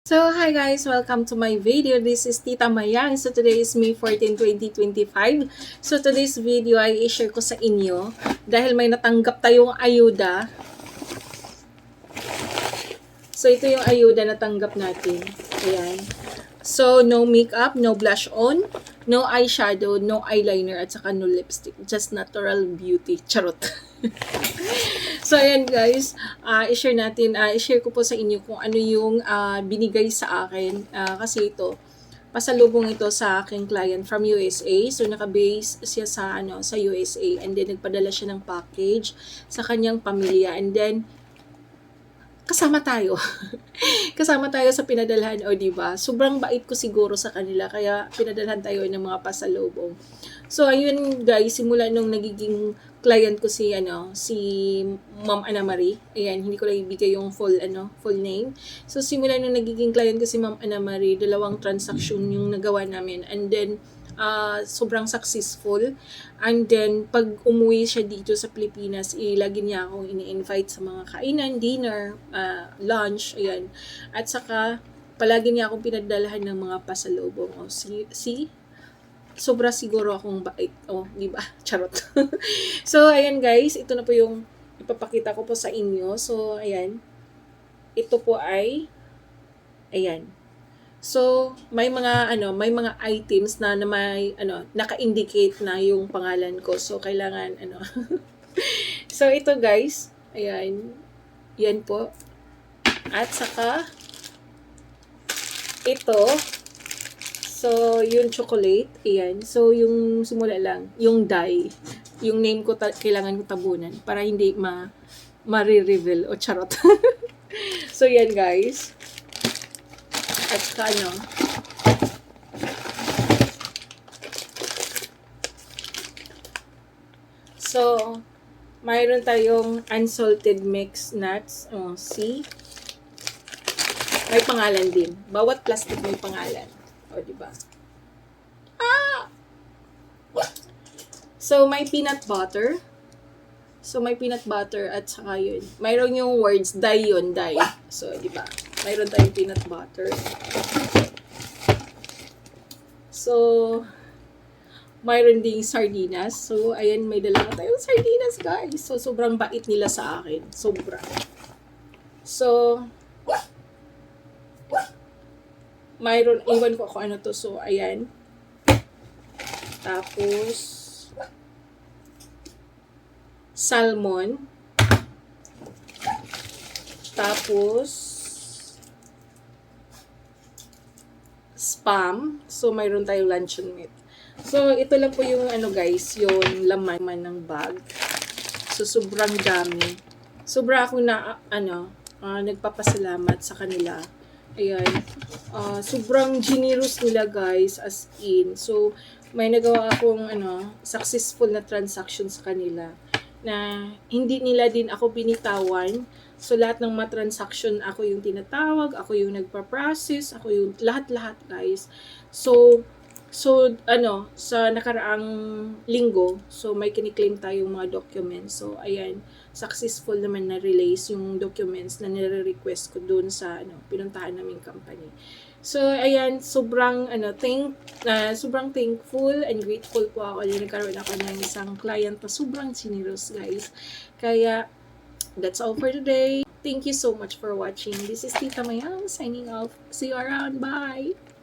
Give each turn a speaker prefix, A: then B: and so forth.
A: So, hi guys! Welcome to my video. This is Tita Mayang. So, today is May 14, 2025. So, today's video ay i-share ko sa inyo dahil may natanggap tayong ayuda. So, ito yung ayuda na tanggap natin. Ayan. So, no makeup, no blush on, no eyeshadow, no eyeliner, at saka no lipstick. Just natural beauty. Charot. So, ayan guys, i-share ko po sa inyo kung ano yung binigay sa akin. Kasi pasalubong ito sa aking client from USA. So, naka-base siya sa USA. And then, nagpadala siya ng package sa kanyang pamilya. And then, kasama tayo. Kasama tayo sa pinadalhan, o diba? Sobrang bait ko siguro sa kanila, kaya pinadalhan tayo ng mga pasalubong. So, ayun guys, simula nung nagiging client ko si Ma'am Ana Marie. Ayan, hindi ko lang ibigay yung full name. So, simula nung nagiging client ko si Ma'am Ana Marie, 2 transaction yung nagawa namin. And then, sobrang successful. And then, pag umuwi siya dito sa Pilipinas, lagi niya akong ini-invite sa mga kainan, dinner, lunch, ayan. At saka, palagi niya akong pinadalahan ng mga pasalubong. O, sobra siguro akong bait. Di ba? Charot. So, ayan guys, ito na po yung ipapakita ko po sa inyo. So, ayan. Ito po ay, ayan. So, may mga items na may naka-indicate na yung pangalan ko. So, kailangan So, ito guys, ayan. Yan po. At saka ito. So, yung chocolate, ayan. So, yung simula lang, yung dye, yung name ko kailangan ko tabunan para hindi ma-reveal o charot. So, yan guys. At saka so, mayroon tayong unsalted mixed nuts. See? May pangalan din. Bawat plastic may pangalan. O, diba? So, may peanut butter. So, may peanut butter at saka yun. Mayroon yung words, dye yun, dye. So, diba? Mayroon tayong peanut butter. So, mayroon ding sardinas. So, ayan, may dala tayong sardinas, guys. So, sobrang bait nila sa akin. Sobra. So, mayroon, iwan ko kung ano to. So, ayan. Tapos, salmon. Tapos, spam. So, mayroon tayong luncheon meat. So, ito lang po yung guys, yung laman ng bag. So, sobrang dami. Sobra ako na, nagpapasalamat sa kanila. Ayan. Sobrang generous nila guys, as in. So, may nagawa akong, successful na transaction sa kanila na hindi nila din ako binitawan. So, lahat ng mga transaction, ako yung tinatawag, ako yung nagpa-process, ako yung lahat-lahat, guys. So, sa nakaraang linggo, so may kiniklaim tayong mga documents. So, ayan, successful naman na release yung documents na nire-request ko dun sa pinuntahan naming company. So, ayan, sobrang thankful and grateful po ako na nagkaroon ako ng isang client na sobrang generous, guys. Kaya, that's all for today. Thank you so much for watching. This is Tita Mayang signing off. See you around. Bye!